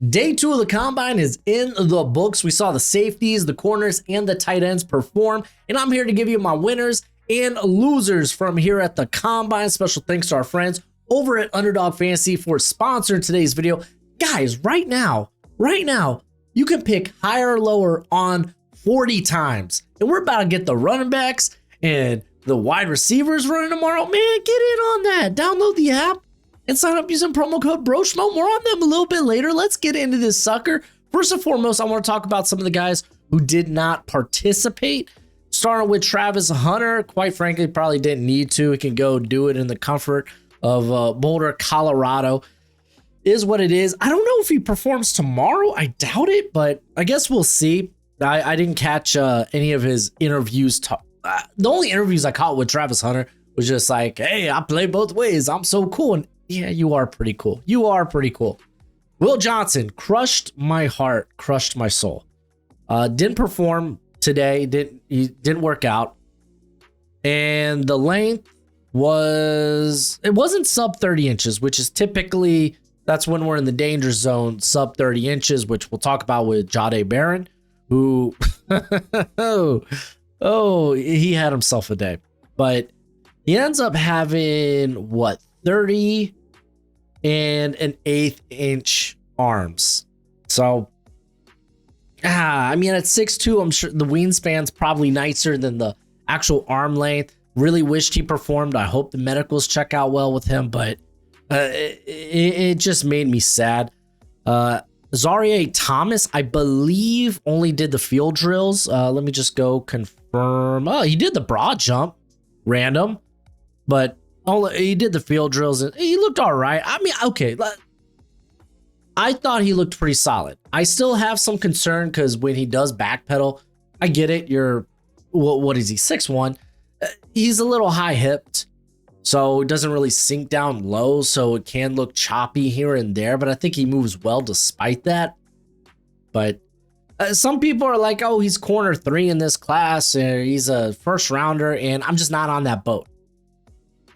Day 2 of the combine is in the books. We saw the safeties, the corners, and the tight ends perform, and I'm here to give you my winners and losers from here at the combine. Special thanks to our friends over at Underdog Fantasy for sponsoring today's video. Guys, right now, you can pick higher or lower on 40 times, and we're about to get the running backs and the wide receivers running tomorrow. Man, get in on that. Download the app and sign up using promo code Broshmo. More on them a little bit later. Let's get into this sucker. First and foremost, I want to talk about some of the guys who did not participate. Starting with Travis Hunter. Quite frankly, probably didn't need to. He can go do it in the comfort of Boulder, Colorado. Is what it is. I don't know if he performs tomorrow. I doubt it, but I guess we'll see. I didn't catch any of his interviews. The only interviews I caught with Travis Hunter was just like, hey, I play both ways. I'm so cool. And yeah, you are pretty cool. You are pretty cool. Will Johnson crushed my heart, crushed my soul. Didn't perform today. Didn't work out. And the length wasn't sub 30 inches, which is typically, that's when we're in the danger zone, sub 30 inches, which we'll talk about with Jahdae Barron, who, he had himself a day. But he ends up having, 30 and an 1/8 inch arms. So, I mean, at 6'2", I'm sure the wingspan's probably nicer than the actual arm length. Really wished he performed. I hope the medicals check out well with him, but it just made me sad. Zaire Thomas, I believe, only did the field drills. Let me just go confirm. Oh, he did the broad jump, random, but he did the field drills and he looked all right. I mean, okay. I thought he looked pretty solid. I still have some concern because when he does backpedal, I get it. What is he? 6'1". He's a little high hipped, so it doesn't really sink down low. So it can look choppy here and there, but I think he moves well despite that. But some people are like, oh, he's corner 3 in this class and he's a first rounder. And I'm just not on that boat.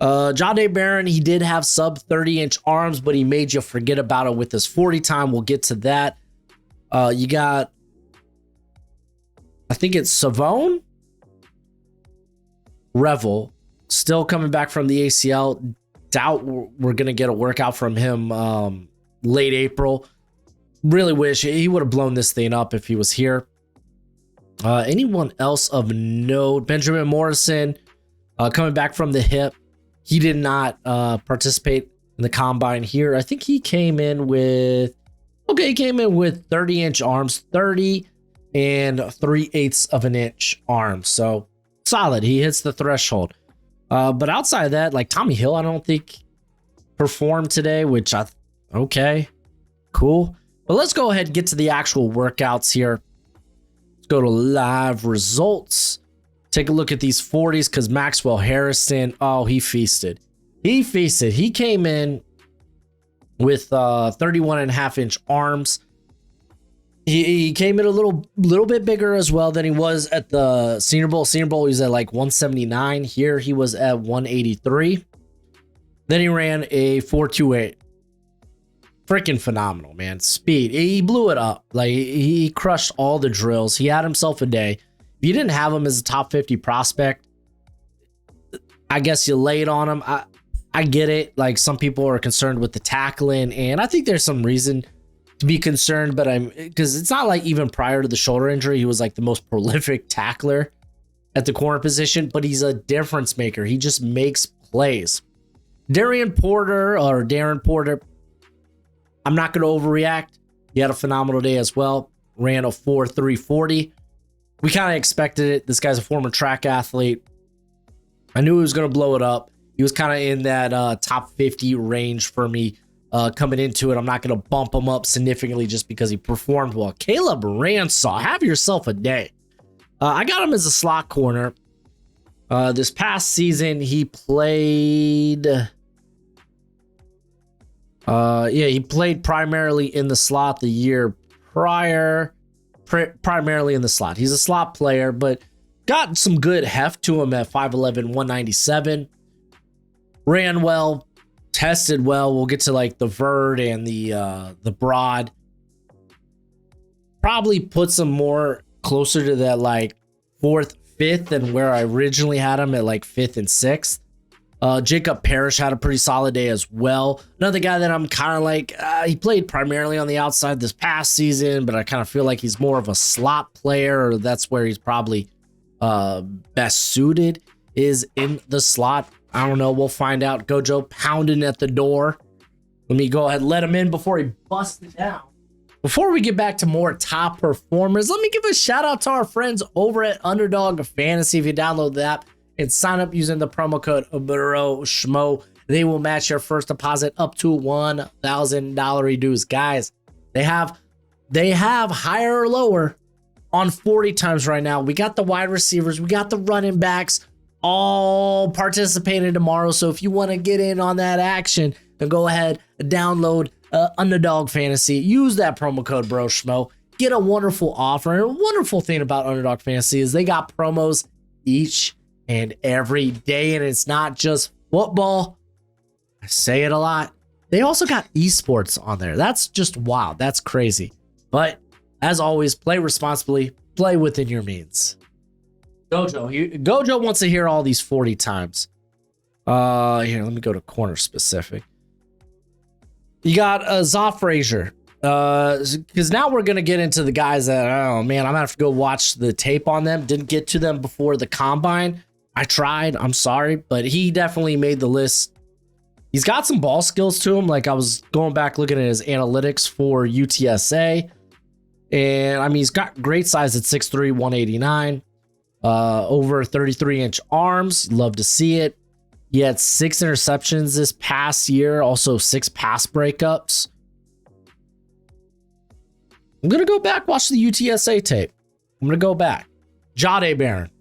Jahdae Barron, he did have sub 30-inch arms, but he made you forget about it with his 40 time. We'll get to that. You got, I think it's Savone Revel, still coming back from the ACL. Doubt we're going to get a workout from him late April. Really wish he would have blown this thing up if he was here. Anyone else of note? Benjamin Morrison, coming back from the hip. He did not participate in the combine here. I think he came in with, he came in with 30-inch arms, 30 and 3/8 of an inch arms. So solid. He hits the threshold. But outside of that, like Tommy Hill, I don't think performed today, which okay, cool. But let's go ahead and get to the actual workouts here. Let's go to live results. Take a look at these 40s because Maxwell Harrison, he feasted. He feasted. He came in with 31.5-inch arms. He came in a little bit bigger as well than he was at the Senior Bowl. Senior Bowl, he was at like 179. Here he was at 183. Then he ran a 4.28. Freaking phenomenal, man. Speed. He blew it up. Like, he crushed all the drills. He had himself a day. If you didn't have him as a top 50 prospect, I guess you laid on him. I get it. Like, some people are concerned with the tackling, and I think there's some reason to be concerned, but because it's not like even prior to the shoulder injury, he was like the most prolific tackler at the corner position, but he's a difference maker. He just makes plays. Darren Porter, I'm not going to overreact. He had a phenomenal day as well. Ran a 4.340. We kind of expected it. This guy's a former track athlete. I knew he was going to blow it up. He was kind of in that top 50 range for me coming into it. I'm not going to bump him up significantly just because he performed well. Caleb Ransaw, have yourself a day. I got him as a slot corner. This past season, he played... he played primarily in the slot the year prior. Primarily in the slot. He's a slot player, but got some good heft to him at 5'11", 197. Ran well, tested well. We'll get to like the vert and the broad. probably puts him more closer to that like 4th, 5th than where I originally had him at like 5th and 6th. Jacob Parrish had a pretty solid day as well. Another guy that I'm kind of like, he played primarily on the outside this past season, but I kind of feel like he's more of a slot player, or that's where he's probably best suited, is in the slot. I don't know. We'll find out. Gojo pounding at the door. Let me go ahead and let him in before he busts it down. Before we get back to more top performers, let me give a shout out to our friends over at Underdog Fantasy. If you download the app and sign up using the promo code Broshmo, they will match your first deposit up to $1,000 reduced. Guys, they have higher or lower on 40 times right now. We got the wide receivers, we got the running backs all participating tomorrow. So if you want to get in on that action, then go ahead and download Underdog Fantasy. Use that promo code Broshmo. Get a wonderful offer. And a wonderful thing about Underdog Fantasy is they got promos each and every day, and it's not just football. I say it a lot. They also got esports on there. That's just wild. That's crazy. But as always, play responsibly. Play within your means. Gojo wants to hear all these 40 times. Here, let me go to corner specific. You got Zoff Frazier. Because now we're going to get into the guys that, oh man, I'm going to have to go watch the tape on them. Didn't get to them before the combine. I tried. I'm sorry. But he definitely made the list. He's got some ball skills to him. Like I was going back looking at his analytics for UTSA. And I mean, he's got great size at 6'3", 189. Over 33-inch arms. Love to see it. He had 6 interceptions this past year. Also 6 pass breakups. I'm going to go back, watch the UTSA tape. I'm going to go back. Jahdae Barron.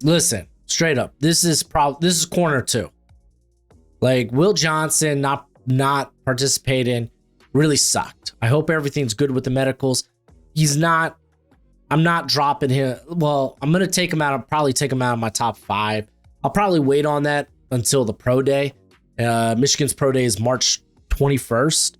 Listen, straight up. This is corner 2. Like Will Johnson not participating really sucked. I hope everything's good with the medicals. I'm not dropping him. Well, I'm going to take him out. I'll probably take him out of my top 5. I'll probably wait on that until the pro day. Michigan's pro day is March 21st.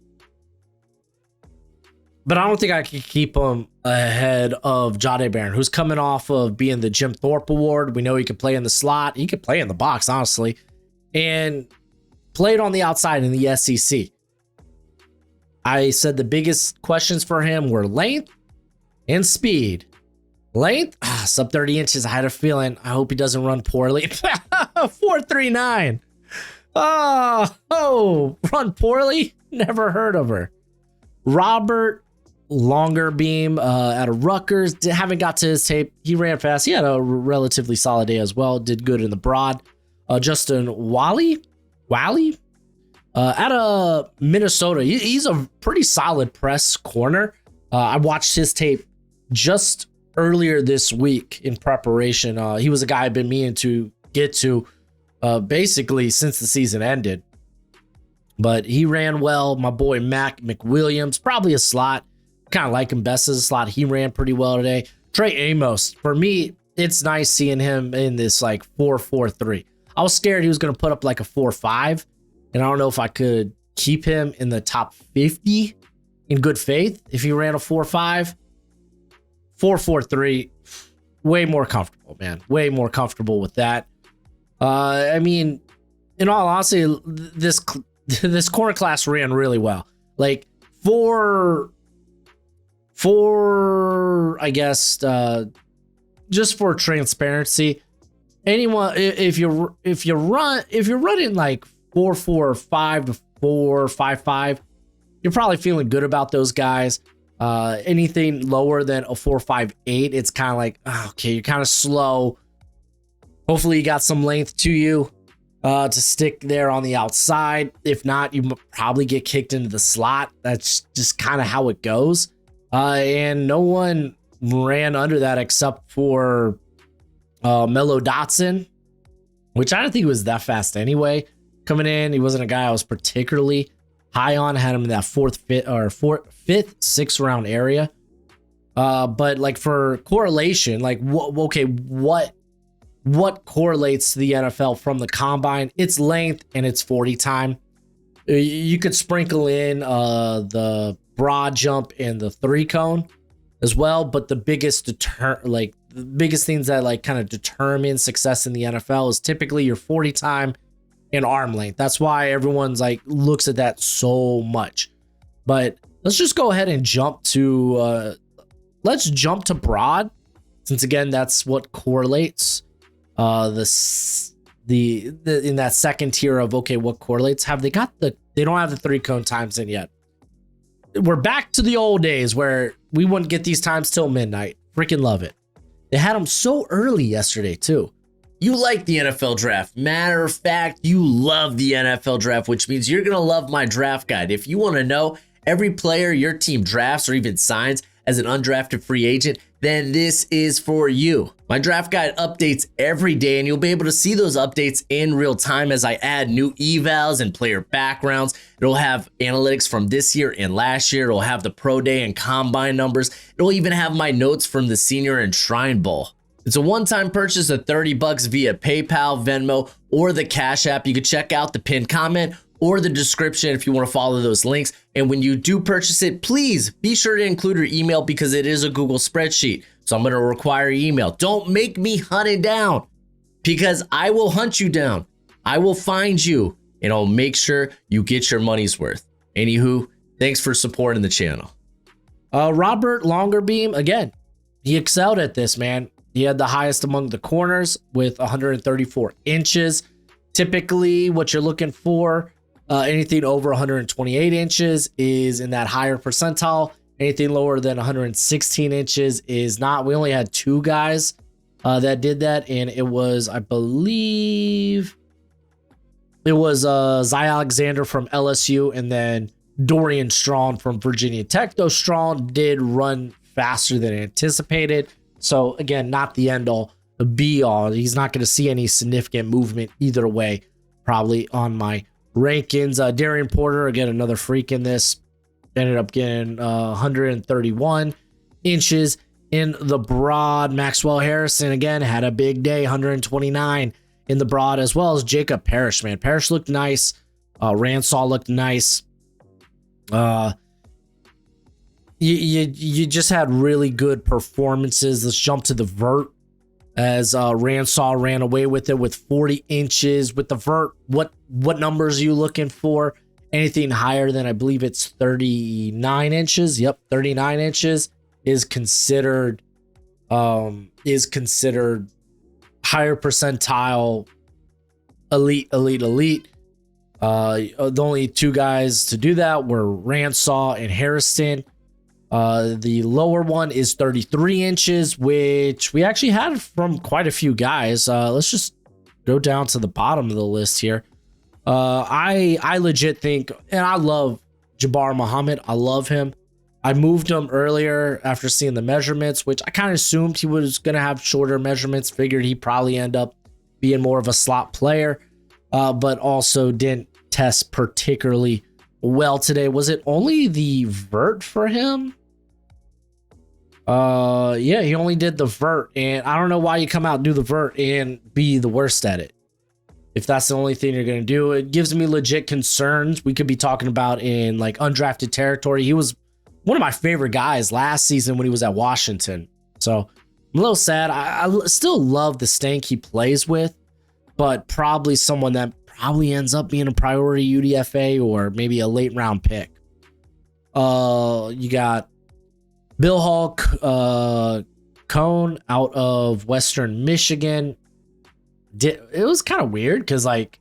But I don't think I can keep him ahead of Jahdae Barron, who's coming off of being the Jim Thorpe Award. We know he can play in the slot. He could play in the box, honestly. And played on the outside in the SEC. I said the biggest questions for him were length and speed. Length, sub 30 inches. I had a feeling. I hope he doesn't run poorly. 4.39. Oh, run poorly? Never heard of her. Robert Longer Beam out of Rutgers. Haven't got to his tape. He ran fast. He had a relatively solid day as well. Did good in the broad. Justin Wally out of Minnesota. He's a pretty solid press corner. I watched his tape just earlier this week in preparation. He was a guy I've been meaning to get to basically since the season ended. But he ran well. My boy Mac McWilliams, probably a slot. Kind of like him best as a slot. He ran pretty well today. Trey Amos, for me, it's nice seeing him in this like 4.43. I was scared he was going to put up like a 4.5. And I don't know if I could keep him in the top 50 in good faith if he ran a 4.5. 4.43, way more comfortable, man. Way more comfortable with that. I mean, in all honesty, this corner class ran really well. Like for I guess just for transparency, anyone if you're running like 4.45 to 4.55, you're probably feeling good about those guys. Anything lower than a 4.58, it's kind of like, okay, you're kind of slow. Hopefully you got some length to you to stick there on the outside. If not, you probably get kicked into the slot. That's just kind of how it goes. And no one ran under that except for Mello Dotson, which I don't think he was that fast anyway. Coming in, he wasn't a guy I was particularly high on. I had him in that fifth, sixth round area. But like for correlation, like what correlates to the NFL from the combine? It's length and it's 40 time. You could sprinkle in the broad jump and the 3 cone, as well. But the biggest the biggest things that like kind of determine success in the NFL is typically your 40 time and arm length. That's why everyone's like looks at that so much. But let's just go ahead and jump to broad, since again that's what correlates. In that second tier of okay, what correlates? They don't have the 3 cone times in yet. We're back to the old days where we wouldn't get these times till midnight. Freaking love it. They had them so early yesterday too. You like the NFL draft. Matter of fact, you love the NFL draft, which means you're going to love my draft guide. If you want to know every player your team drafts or even signs as an undrafted free agent, then this is for you. My draft guide updates every day, and you'll be able to see those updates in real time as I add new evals and player backgrounds. It'll have analytics from this year and last year. It'll have the pro day and combine numbers. It'll even have my notes from the senior and Shrine Bowl. It's a one-time purchase of $30 via PayPal, Venmo, or the Cash App. You can check out the pinned comment or the description if you want to follow those links. And when you do purchase it, please be sure to include your email because it is a Google spreadsheet. So I'm going to require your email. Don't make me hunt it down because I will hunt you down. I will find you and I'll make sure you get your money's worth. Anywho, thanks for supporting the channel. Robert Longerbeam, again, he excelled at this, man. He had the highest among the corners with 134 inches. Typically, what you're looking for, anything over 128 inches is in that higher percentile. Anything lower than 116 inches is not. We only had 2 guys that did that, and it was, I believe, it was Zy Alexander from LSU and then Dorian Strong from Virginia Tech. Though Strong did run faster than anticipated. So again, not the end all, the be all. He's not going to see any significant movement either way, probably on my rankings. Darian Porter, again, another freak in this, ended up getting 131 inches in the broad. Maxwell Harrison, again, had a big day, 129 in the broad, as well as Jacob Parrish, man. Parrish looked nice. Ransaw looked nice. You just had really good performances. Let's jump to the vert as Ransaw ran away with it with 40 inches with the vert. What numbers are you looking for? Anything higher than, I believe it's 39 inches. Yep, 39 inches is considered higher percentile, elite. The only 2 guys to do that were Ransaw and Harrison. The lower one is 33 inches, which we actually had from quite a few guys. Let's just go down to the bottom of the list here. I legit think, and I love Jabbar Muhammad. I love him. I moved him earlier after seeing the measurements, which I kind of assumed he was going to have shorter measurements. Figured he'd probably end up being more of a slot player, but also didn't test particularly well today. Was it only the vert for him? Yeah, he only did the vert, and I don't know why you come out and do the vert and be the worst at it. If that's the only thing you're going to do, it gives me legit concerns. We could be talking about in like undrafted territory. He was one of my favorite guys last season when he was at Washington. So I'm a little sad. I still love the stank he plays with, but probably someone that probably ends up being a priority UDFA or maybe a late round pick. You got Bill Hall Cone out of Western Michigan. It was kind of weird because like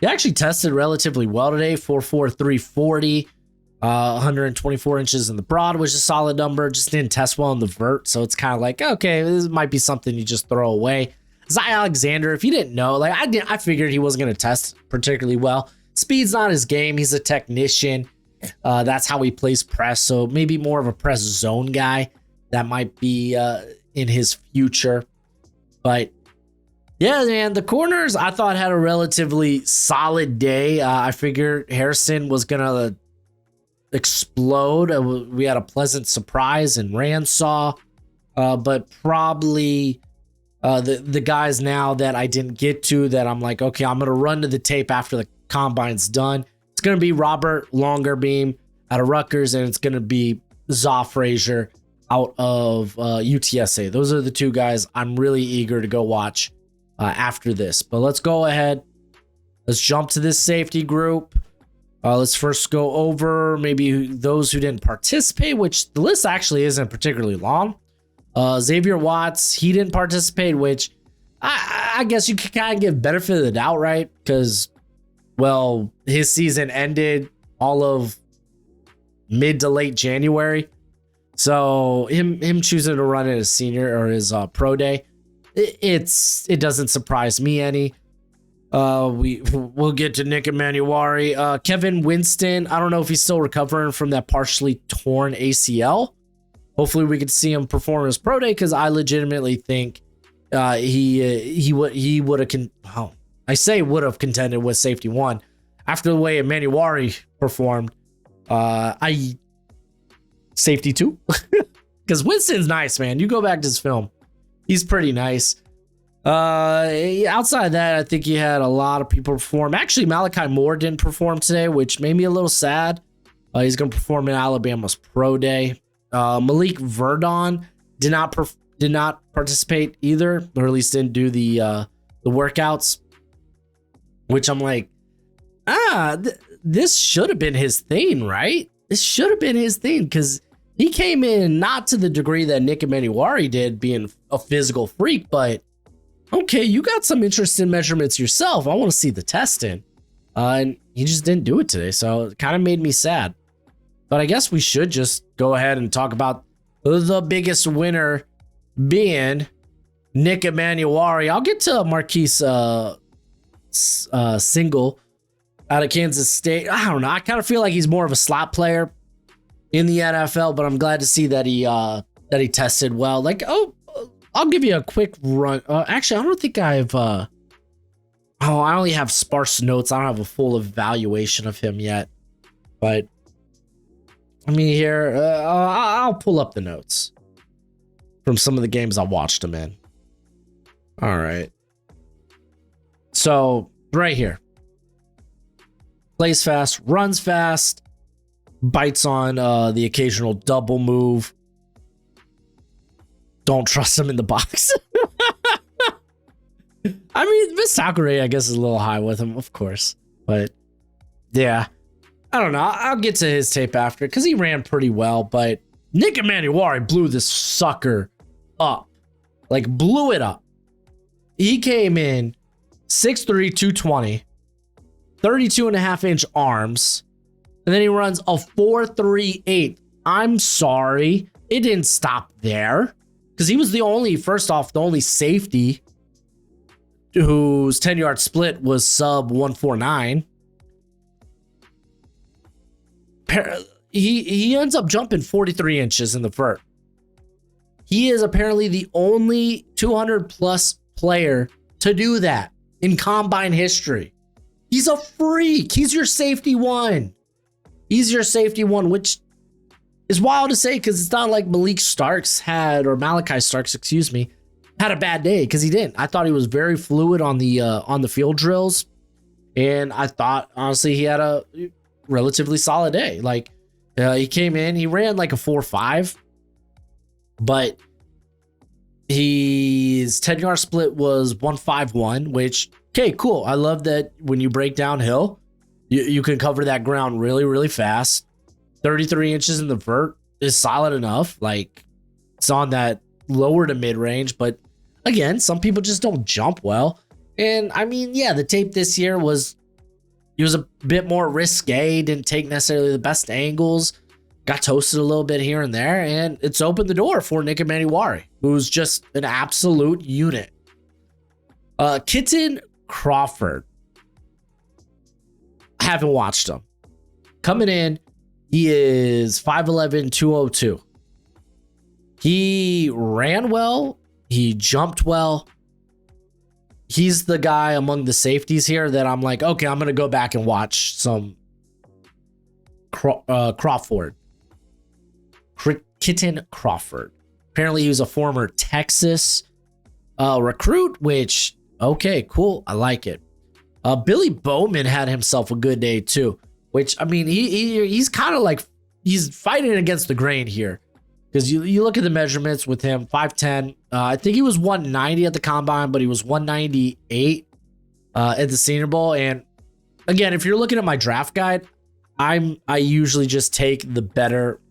he actually tested relatively well today. 4.4 340, 124 inches in the broad, which is a solid number. Just didn't test well in the vert, so it's kind of like, okay, this might be something you just throw away. Zy Alexander, if you didn't know, like I figured he wasn't going to test particularly well. Speed's not his game. He's a technician. That's how he plays press, so maybe more of a press zone guy. That might be in his future. But yeah, man, the corners I thought had a relatively solid day. I figured Harrison was going to explode. We had a pleasant surprise in Ransaw, but probably the guys now that I didn't get to that I'm like, okay, I'm going to run to the tape after the combine's done. It's going to be Robert Longerbeam out of Rutgers, and it's going to be Zaw Frazier out of UTSA. Those are the two guys I'm really eager to go watch after this. But let's go ahead. Let's jump to this safety group. Let's first go over maybe those who didn't participate, which the list actually isn't particularly long. Xavier Watts, he didn't participate, which I guess you could kind of give benefit of the doubt, right? Because, well, his season ended all of mid to late January. So him choosing to run it as senior or his pro day, it doesn't surprise me any. We'll get to Nick Emanuari. Kevin Winston, I don't know if he's still recovering from that partially torn ACL. Hopefully we could see him perform his pro day, because I legitimately think he would have would have contended with safety one after the way Emanuari performed. Safety two, because Winston's nice, man. You go back to his film, he's pretty nice. Outside of that, I think he had a lot of people perform. Actually, Malachi Moore didn't perform today, which made me a little sad. He's going to perform in Alabama's pro day. Malik Verdon did not participate either, or at least didn't do the workouts, which I'm like, this should have been his thing, right? This should have been his thing, because he came in not to the degree that Nick Emanuari did, being a physical freak, but okay, you got some interesting measurements yourself. I want to see the testing. And he just didn't do it today, so it kind of made me sad. But I guess we should just go ahead and talk about the biggest winner being Nick Emanuari. I'll get to Marquise Single out of Kansas State. I don't know. I kind of feel like he's more of a slot player in the NFL, but I'm glad to see that he tested well. Like, I'll give you a quick run. Actually, I don't think I've I only have sparse notes. I don't have a full evaluation of him yet. But I mean, here, I'll pull up the notes from some of the games I watched him in. All right. So, right here. Plays fast, runs fast, bites on the occasional double move. Don't trust him in the box. I mean, this tackle rate, I guess, is a little high with him, of course. But, yeah. I don't know. I'll get to his tape after, because he ran pretty well. But Nick Emanuari blew this sucker up. Like, blew it up. He came in 6'3", 220, 32.5-inch arms. And then he runs a 4.38. I'm sorry. It didn't stop there. Because he was the only safety whose 10-yard split was sub 149. He ends up jumping 43 inches in the vert. He is apparently the only 200-plus player to do that in combine history. He's a freak. He's your safety one. Which is wild to say, because it's not like Malachi Starks had a bad day, because he didn't. I thought he was very fluid on the field drills, and I thought honestly he had a relatively solid day. Like, he came in, he ran like a 4.5, but his 10-yard split was 151, which, okay, cool. I love that when you break downhill, you can cover that ground really, really fast. 33 inches in the vert is solid enough. Like, it's on that lower to mid range, but again, some people just don't jump well. And I mean, yeah, the tape this year was a bit more risque, didn't take necessarily the best angles, got toasted a little bit here and there, and it's opened the door for Nick Emanuari, who's just an absolute unit. Kitten Crawford. I haven't watched him. Coming in, he is 5'11", 202. He ran well. He jumped well. He's the guy among the safeties here that I'm like, okay, I'm going to go back and watch some Crawford. Kitten Crawford. Apparently he was a former Texas recruit, which, okay, cool. I like it. Billy Bowman had himself a good day too, which, I mean, he's kind of like, he's fighting against the grain here, Because you look at the measurements with him, 5'10". I think he was 190 at the combine, but he was 198 at the Senior Bowl. And again, if you're looking at my draft guide, I usually just take the better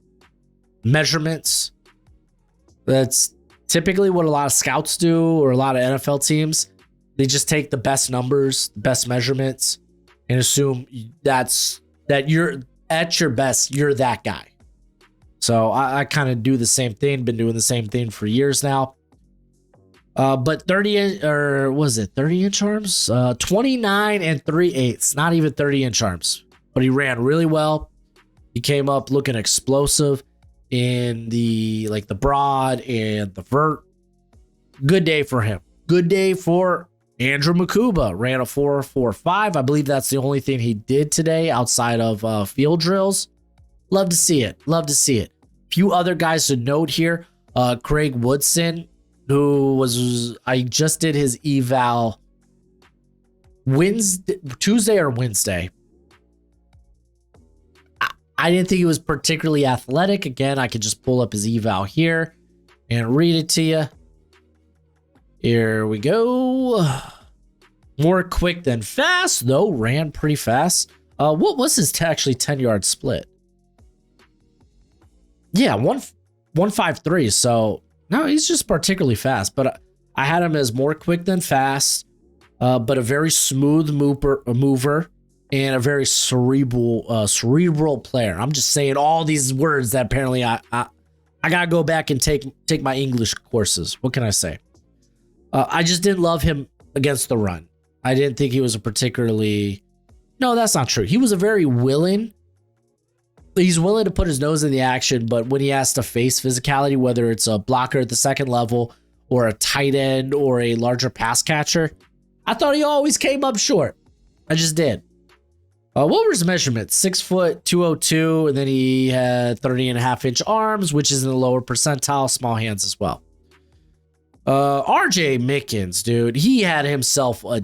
measurements. That's typically what a lot of scouts do, or a lot of NFL teams. They just take the best numbers, the best measurements, and assume that you're at your best, you're that guy. So I kind of do the same thing, been doing the same thing for years now. But 30 inch arms? 29 and 3/8, not even 30-inch arms. But he ran really well. He came up looking explosive in the broad and the vert. Good day for him. Good day for Andrew Makuba. Ran a 4.45. I believe that's the only thing he did today outside of field drills. Love to see it. Love to see it. Few other guys to note here. Craig Woodson, I just did his eval Tuesday or Wednesday. I didn't think he was particularly athletic. Again, I could just pull up his eval here and read it to you. Here we go. More quick than fast, though. Ran pretty fast. What was his actually 10-yard split? Yeah, 153. So no, he's just particularly fast. But I had him as more quick than fast, but a very smooth mover and a very cerebral player. I'm just saying all these words that apparently I gotta go back and take my English courses. What can I say? I just didn't love him against the run. I didn't think he was no, that's not true. He was he's willing to put his nose in the action, but when he has to face physicality, whether it's a blocker at the second level or a tight end or a larger pass catcher, I thought he always came up short. I just did. What were his measurements? 6 foot, 202, and then he had 30.5-inch arms, which is in the lower percentile, small hands as well. RJ Mickens, dude, he had himself a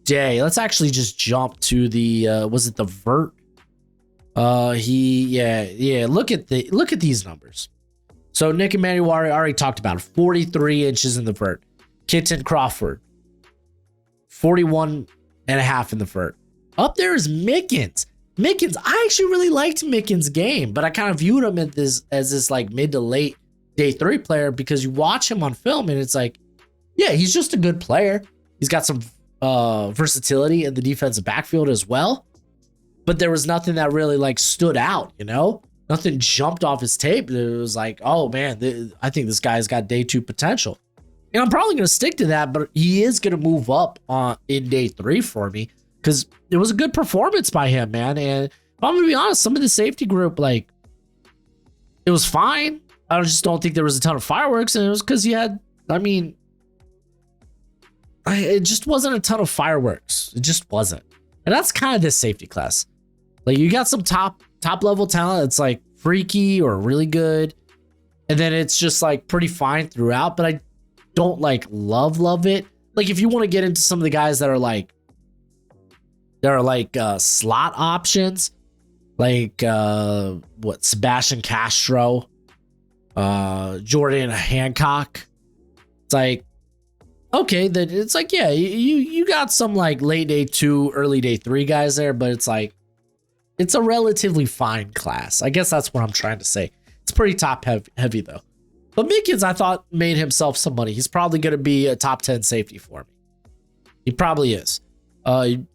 day. Let's actually just jump to the was it the vert? Look at these numbers. So Nick Emmanuel already talked about it. 43 inches in the vert. Kitten Crawford, 41.5 in the vert. Up there is Mickens. I actually really liked Mickens' game, but I kind of viewed him as this like mid to late day 3 player, because you watch him on film and it's like, yeah, he's just a good player. He's got some versatility in the defensive backfield as well. But there was nothing that really like stood out, Nothing jumped off his tape. It was like, oh man, I think this guy's got day 2 potential. And I'm probably going to stick to that, but he is going to move up in day 3 for me, because it was a good performance by him, man. And if I'm going to be honest, some of the safety group, like, it was fine. I just don't think there was a ton of fireworks, and it was because it just wasn't a ton of fireworks. It just wasn't. And that's kind of this safety class. Like, you got some top level talent that's like freaky or really good, and then it's just like pretty fine throughout, but I don't like love it. Like, if you want to get into some of the guys that are like slot options, like Sebastian Castro, Jordan Hancock, it's like, okay, then it's like, yeah, you got some like late day 2, early day 3 guys there, but it's like, it's a relatively fine class. I guess that's what I'm trying to say. It's pretty top heavy though. But Mickens, I thought, made himself some money. He's probably going to be a top 10 safety for me. He probably is. You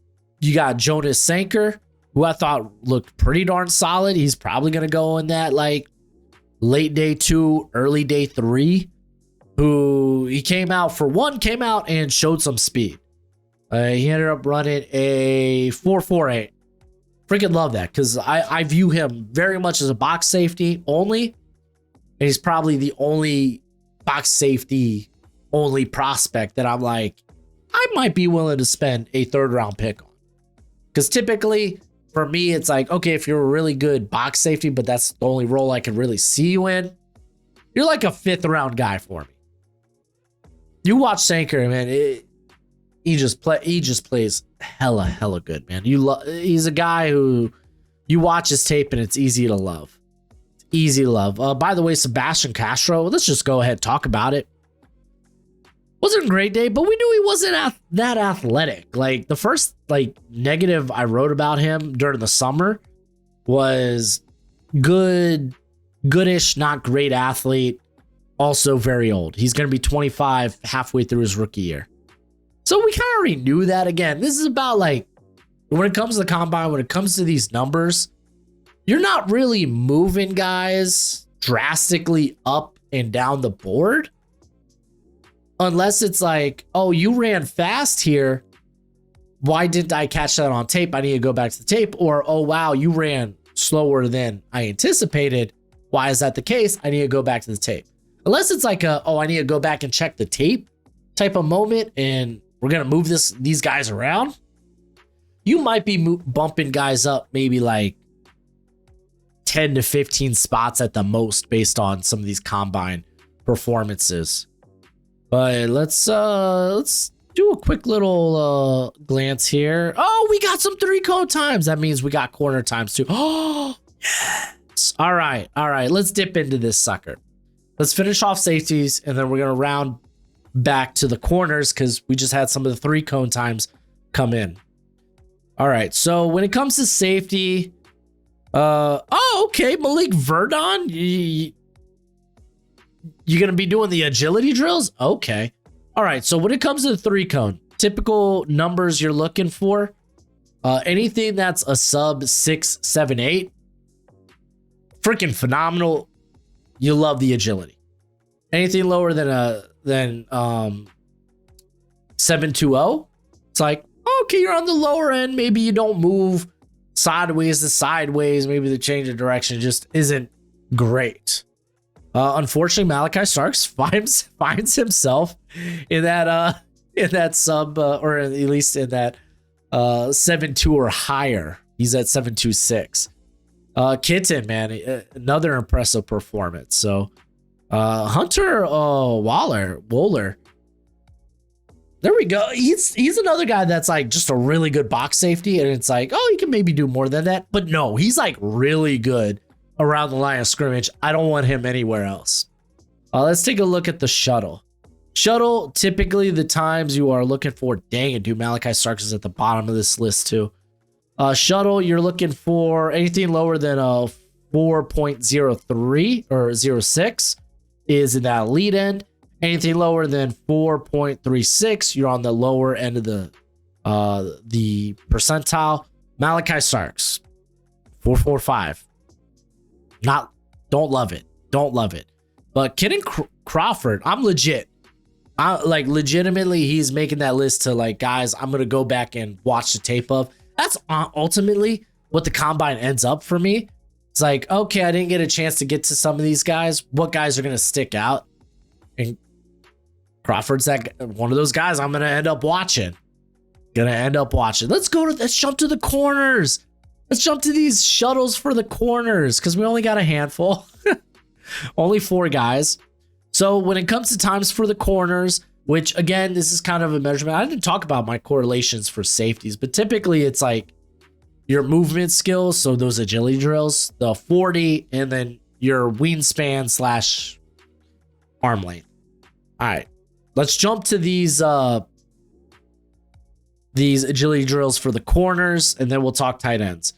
got Jonas Sanker, who I thought looked pretty darn solid. He's probably going to go in that like late day 2, early day 3. Who he came out and showed some speed. He ended up running a 4.48. Freaking love that, because I view him very much as a box safety only, and he's probably the only box safety only prospect that I'm like, I might be willing to spend a 3rd round pick on. Because typically for me, it's like, okay, if you're a really good box safety, but that's the only role I can really see you in, you're like a 5th round guy for me. You watch Sanker, man. He just plays hella good, man. He's a guy who you watch his tape and it's easy to love. It's Easy love. By the way, Sebastian Castro, let's just go ahead and talk about it. Wasn't a great day, but we knew he wasn't that athletic. Like, the first negative I wrote about him during the summer was goodish, not great athlete. Also very old. He's going to be 25 halfway through his rookie year. So we kind of already knew that. Again, this is about when it comes to the combine, when it comes to these numbers, you're not really moving guys drastically up and down the board. Unless it's oh, you ran fast here. Why didn't I catch that on tape? I need to go back to the tape. Or, oh, wow, you ran slower than I anticipated. Why is that the case? I need to go back to the tape. Unless it's oh, I need to go back and check the tape type of moment, and we're going to move these guys around. You might be bumping guys up maybe 10 to 15 spots at the most based on some of these combine performances. But let's do a quick little glance here. Oh, we got some 3-cone times. That means we got corner times too. Oh, yes. All right. Let's dip into this sucker. Let's finish off safeties, and then we're going to round back to the corners because we just had some of the 3-cone times come in. All right. So when it comes to safety, okay, Malik Verdon, you're going to be doing the agility drills? Okay. All right. So when it comes to the 3-cone, typical numbers you're looking for, anything that's a sub 6, 7, 8, freaking phenomenal. You love the agility. Anything lower than 720, it's okay, you're on the lower end. Maybe you don't move sideways to sideways. Maybe the change of direction just isn't great. Unfortunately, Malachi Starks finds himself in that sub, or at least in that 7.2 or higher. He's at 7.26. Kitten, man, another impressive performance. So Hunter Wohler. There we go. He's another guy that's just a really good box safety, and it's oh, you can maybe do more than that. But no, he's really good around the line of scrimmage. I don't want him anywhere else. Let's take a look at the shuttle. Shuttle, typically the times you are looking for, dang it, dude, Malachi Starks is at the bottom of this list too. Shuttle, you're looking for anything lower than a 4.03 or 06 is in that lead end. Anything lower than 4.36, you're on the lower end of the percentile. Malachi Starks, 4.45. Don't love it. But Kitten Crawford, I'm legit. Legitimately, he's making that list to guys I'm gonna go back and watch the tape of. That's ultimately what the combine ends up for me. It's okay, I didn't get a chance to get to some of these guys. What guys are going to stick out? And Crawford's one of those guys I'm going to end up watching. Let's jump to the corners. Let's jump to these shuttles for the corners because we only got a handful. Only 4 guys. So when it comes to times for the corners, which again, this is kind of a measurement. I didn't talk about my correlations for safeties, but typically it's your movement skills. So those agility drills, the 40, and then your wingspan / arm length. All right, let's jump to these agility drills for the corners, and then we'll talk tight ends.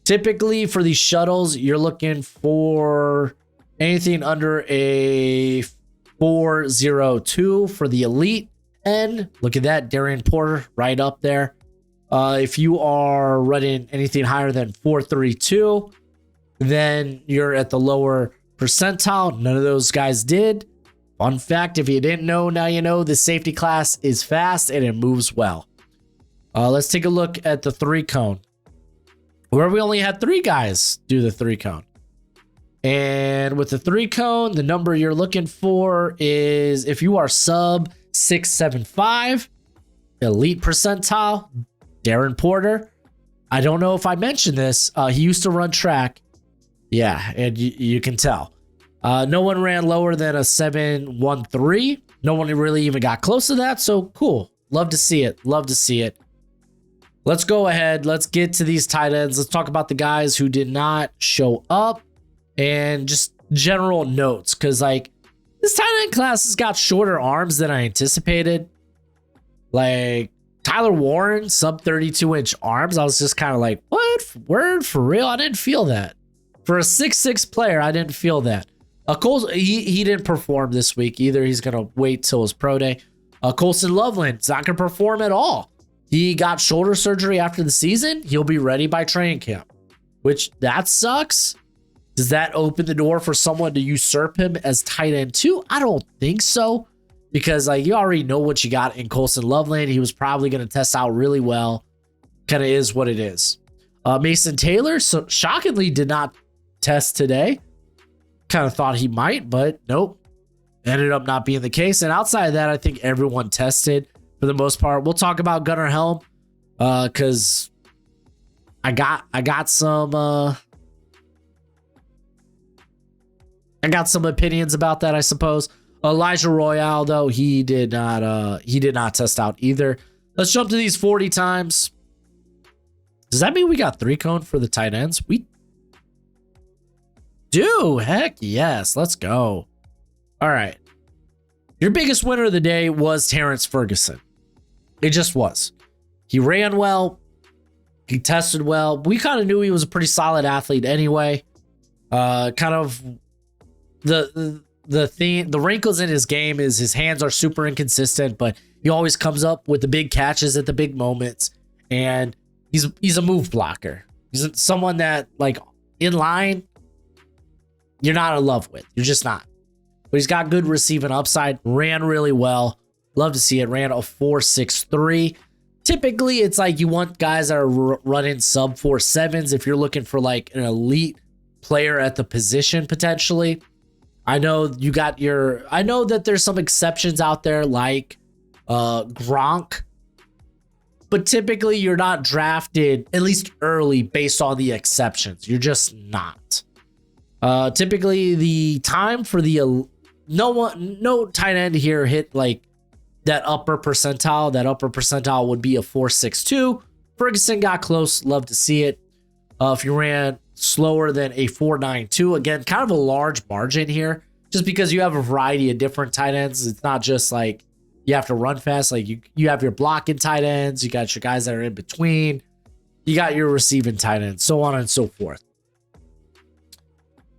Typically for these shuttles, you're looking for anything under a 4.02 for the elite end. Look at that, Darian Porter right up there. If you are running anything higher than 4.32, then you're at the lower percentile. None of those guys did. Fun fact, if you didn't know, now you know. The safety class is fast and it moves well. Let's take a look at the 3-cone, where we only had 3 guys do the 3-cone. And with the 3-cone, the number you're looking for is if you are sub 6.75, elite percentile, Darren Porter. I don't know if I mentioned this. He used to run track. Yeah, and you can tell. No one ran lower than a 7.13. No one really even got close to that. So cool. Love to see it. Let's go ahead. Let's get to these tight ends. Let's talk about the guys who did not show up. and just general notes. Because, like, this tight end class has got shorter arms than I anticipated. Like, Tyler Warren, sub 32-inch arms. I was just kind of like, what? Word? For real? I didn't feel that. For a 6'6 player, I didn't feel that. Coles, he didn't perform this week either. He's going to wait till his pro day. Colson Loveland's not going to perform at all. He got shoulder surgery after the season. He'll be ready by training camp, which that sucks. Does that open the door for someone to usurp him as tight end 2? I don't think so, because like you already know what you got in Colson Loveland. He was probably going to test out really well. Kind of is what it is. Mason Taylor, so shockingly, did not test today. Kind of thought he might, but nope. Ended up not being the case. And outside of that, I think everyone tested for the most part. We'll talk about Gunnar Helm because I got some opinions about that, I suppose. Elijah Royale, though, he did not test out either. Let's jump to these 40 times. Does that mean we got 3 cone for the tight ends? We do. Heck yes. Let's go. All right. Your biggest winner of the day was Terrence Ferguson. It just was. He ran well. He tested well. We kind of knew he was a pretty solid athlete anyway. Kind of the theme, the wrinkles in his game is his hands are super inconsistent, but he always comes up with the big catches at the big moments. And he's a move blocker. He's someone that, like, in line, you're not in love with. You're just not. But he's got good receiving upside. Ran really well. Love to see it. Ran a 4.63. Typically, it's like you want guys that are running sub 4.7s if you're looking for like an elite player at the position potentially. I know that there's some exceptions out there like Gronk. But typically, you're not drafted, at least early, based on the exceptions. You're just not. Typically, the time for the no tight end here hit like that upper percentile. That upper percentile would be a 4.62. Ferguson got close. Love to see it. If you ran slower than a 4.92, again, kind of a large margin here, just because you have a variety of different tight ends. It's not just like you have to run fast. Like you have your blocking tight ends. You got your guys that are in between. You got your receiving tight ends, so on and so forth.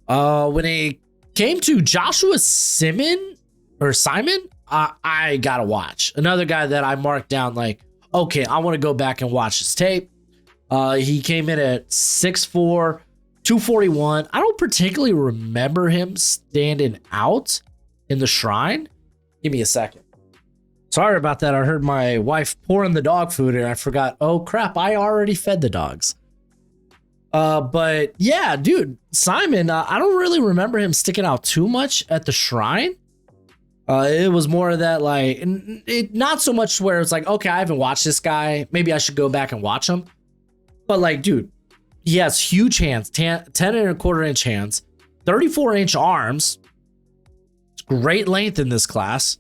When it came to Joshua Simon, I gotta watch. Another guy that I marked down like, okay, I want to go back and watch his tape. He came in at 6'4", 241. I don't particularly remember him standing out in the Shrine. Give me a second. Sorry about that. I heard my wife pouring the dog food and I forgot. Oh crap, I already fed the dogs. But yeah, dude, Simon, I don't really remember him sticking out too much at the Shrine. It was more of that, like, not so much where it's like, okay, I haven't watched this guy. Maybe I should go back and watch him. But like, dude, he has huge hands, 10.25-inch hands, 34-inch arms. It's great length in this class.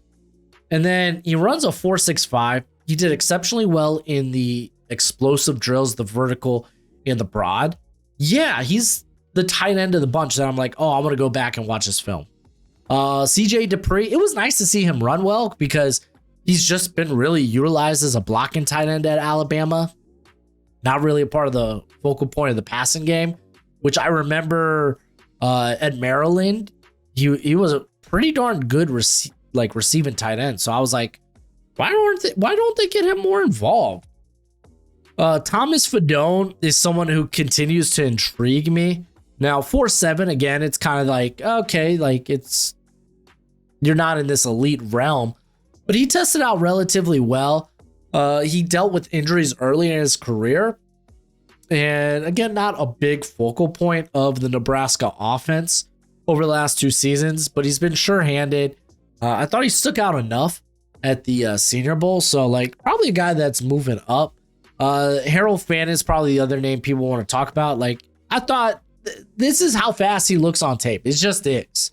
And then he runs a 4.65. He did exceptionally well in the explosive drills, the vertical and the broad. Yeah, he's the tight end of the bunch that I'm like, oh, I'm going to go back and watch this film. CJ Dupree, it was nice to see him run well because he's just been really utilized as a blocking tight end at Alabama. Not really a part of the focal point of the passing game, which I remember at Maryland, he was a pretty darn good receiving tight end. So I was like, why don't they get him more involved? Thomas Fadone is someone who continues to intrigue me. Now, 4.7, again, it's kind of like, okay, like you're not in this elite realm, but he tested out relatively well. He dealt with injuries early in his career. And again, not a big focal point of the Nebraska offense over the last 2 seasons, but he's been sure-handed. I thought he stuck out enough at the Senior Bowl. So like probably a guy that's moving up. Harold Fannin is probably the other name people want to talk about. Like I thought this is how fast he looks on tape. It's just is.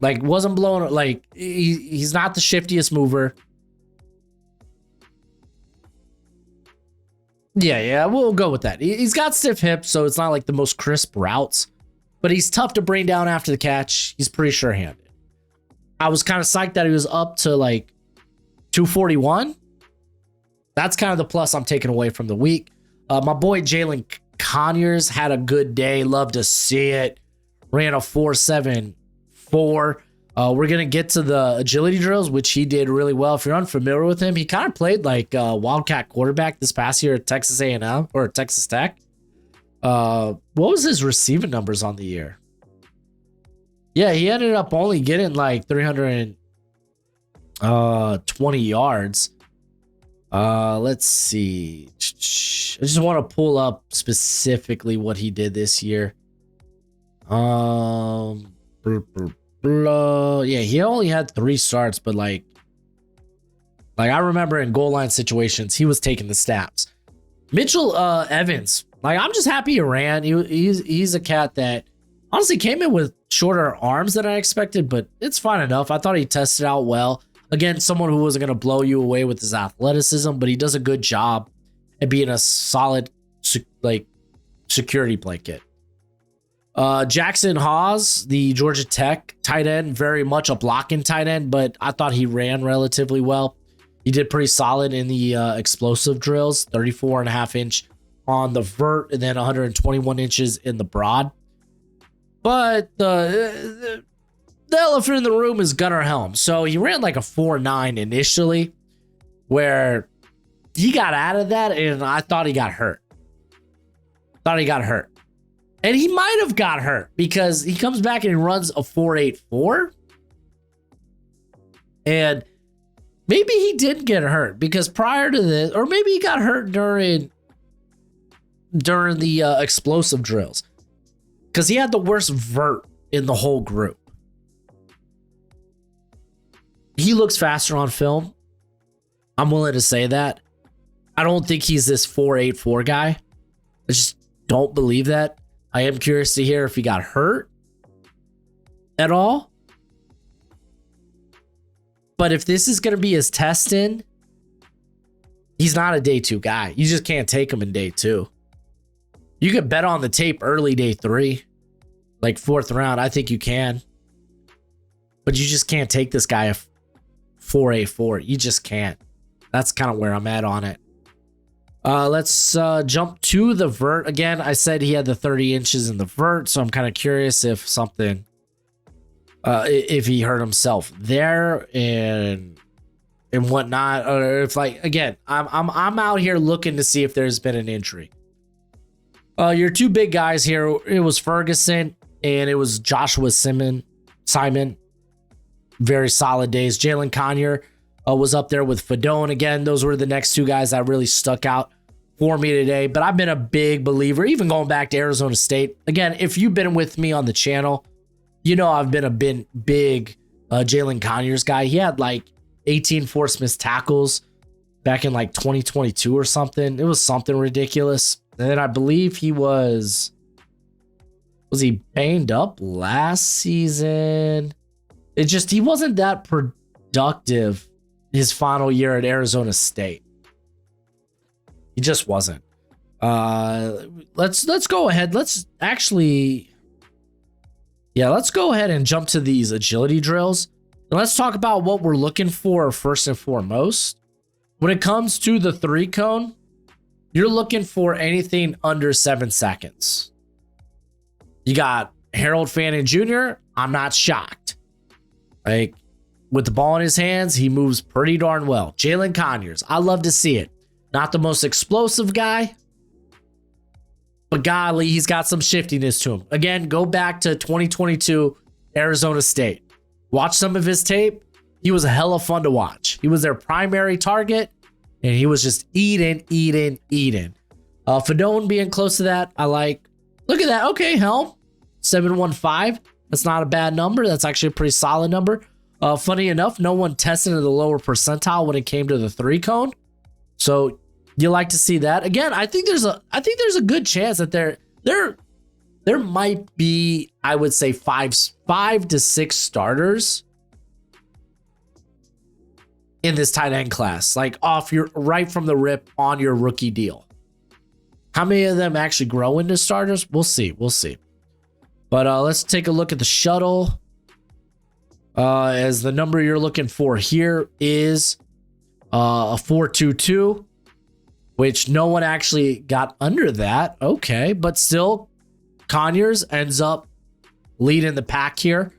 Like wasn't blown. Like he's not the shiftiest mover. Yeah, we'll go with that. He's got stiff hips, so it's not like the most crisp routes. but he's tough to bring down after the catch. He's pretty sure-handed. I was kind of psyched that he was up to like 241. That's kind of the plus I'm taking away from the week. My boy Jalen Conyers had a good day. Love to see it. Ran a 4.74. We're going to get to the agility drills, which he did really well. If you're unfamiliar with him, he kind of played like a Wildcat quarterback this past year at Texas A&M or Texas Tech. What was his receiving numbers on the year? Yeah, he ended up only getting like 320 yards. Let's see. I just want to pull up specifically what he did this year. Yeah, he only had 3 starts, but like I remember in goal line situations, he was taking the snaps. Mitchell Evans, like I'm just happy he ran. He's a cat that honestly came in with shorter arms than I expected, but it's fine enough. I thought he tested out well. Again, someone who wasn't going to blow you away with his athleticism, but he does a good job at being a solid like security blanket. Jackson Hawes, the Georgia Tech tight end, very much a blocking tight end, but I thought he ran relatively well. He did pretty solid in the explosive drills, 34.5-inch on the vert and then 121 inches in the broad. But the elephant in the room is Gunnar Helm. So he ran like a 4.9 initially, where he got out of that and I thought he got hurt. And he might have got hurt because he comes back and he runs a 4.84. And maybe he did get hurt because prior to this, or maybe he got hurt during the explosive drills because he had the worst vert in the whole group. He looks faster on film. I'm willing to say that. I don't think he's this 4.84 guy. I just don't believe that. I am curious to hear if he got hurt at all. But if this is going to be his testing, he's not a day 2 guy. You just can't take him in day 2. You could bet on the tape early day 3, like 4th round. I think you can. But you just can't take this guy a 4.84. You just can't. That's kind of where I'm at on it. Let's jump to the vert. Again, I said he had the 30 inches in the vert, so I'm kind of curious if something, if he hurt himself there and whatnot, or if like again, I'm out here looking to see if there's been an injury. Your 2 big guys here, it was Ferguson and it was Joshua Simon. Very solid days. Jalen Conyers was up there with Fedone. Again, those were the next 2 guys that really stuck out for me today. But I've been a big believer, even going back to Arizona State. Again, if you've been with me on the channel, you know I've been a big Jalen Conyers guy. He had like 18 forced missed tackles back in like 2022 or something. It was something ridiculous. And then I believe he was he banged up last season? He wasn't that productive his final year at Arizona State. He just wasn't. Let's go ahead. Let's go ahead and jump to these agility drills. And let's talk about what we're looking for first and foremost. When it comes to the 3 cone, you're looking for anything under 7 seconds. You got Harold Fannin Jr. I'm not shocked. Like, with the ball in his hands, he moves pretty darn well. Jalen Conyers, I love to see it. Not the most explosive guy, but golly, he's got some shiftiness to him. Again, go back to 2022 Arizona State. Watch some of his tape. He was a hella fun to watch. He was their primary target, and he was just eating. Fedone being close to that, I like. Look at that. Okay, Helm, 715. That's not a bad number. That's actually a pretty solid number. Funny enough, no one tested in the lower percentile when it came to the 3 cone. So you like to see that. Again, I think there's a good chance that there might be, I would say 5 to 6 starters in this tight end class, like off your right from the rip on your rookie deal. How many of them actually grow into starters? We'll see. But let's take a look at the shuttle. As the number you're looking for here is a 422, which no one actually got under that. Okay, but still, Conyers ends up leading the pack here.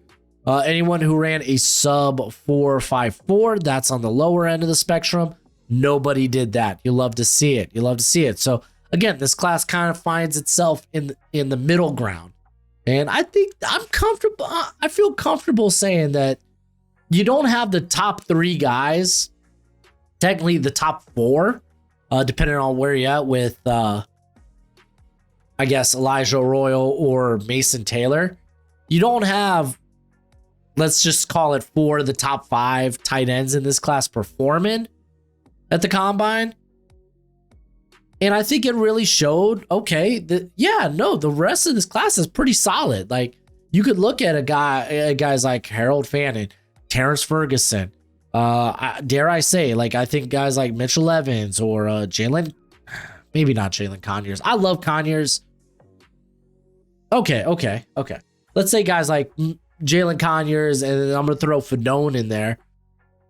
Anyone who ran a sub 454, that's on the lower end of the spectrum. Nobody did that. You love to see it. You love to see it. So again, this class kind of finds itself in the middle ground. And I think I'm comfortable. I feel comfortable saying that you don't have the top 3 guys, technically the top 4, depending on where you're at with, I guess, Elijah Arroyo or Mason Taylor. You don't have, let's just call it 4 of the top 5 tight ends in this class performing at the combine. And I think it really showed, okay, that, yeah, no, the rest of this class is pretty solid. Like, you could look at guys like Harold Fannin, Terrence Ferguson, dare I say, like, I think guys like Mitchell Evans or Jalen, maybe not Jalen Conyers. I love Conyers. Okay. Let's say guys like Jalen Conyers, and I'm going to throw Fadone in there,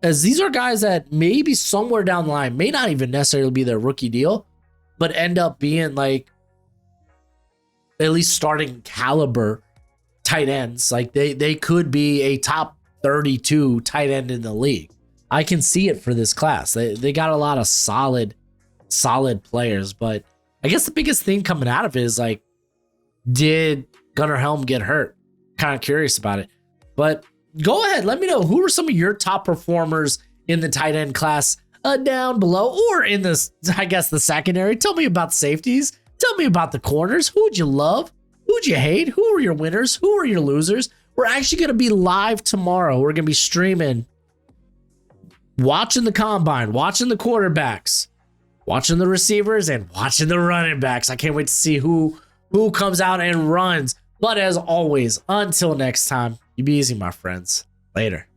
as these are guys that maybe somewhere down the line may not even necessarily be their rookie deal, but end up being like at least starting caliber tight ends. Like they could be a top 32 tight end in the league. I can see it for this class. They got a lot of solid players, but I guess the biggest thing coming out of it is like, did Gunnar Helm get hurt? Kind of curious about it. But go ahead, let me know, who are some of your top performers in the tight end class down below, or in this, I guess, the secondary. Tell me about the safeties. Tell me about the corners. Who would you love? Who would you hate? Who are your winners? Who are your losers? We're actually going to be live tomorrow. We're going to be streaming, watching the combine, watching the quarterbacks, watching the receivers, and watching the running backs. I can't wait to see who comes out and runs. But as always, until next time, you be easy, my friends. Later.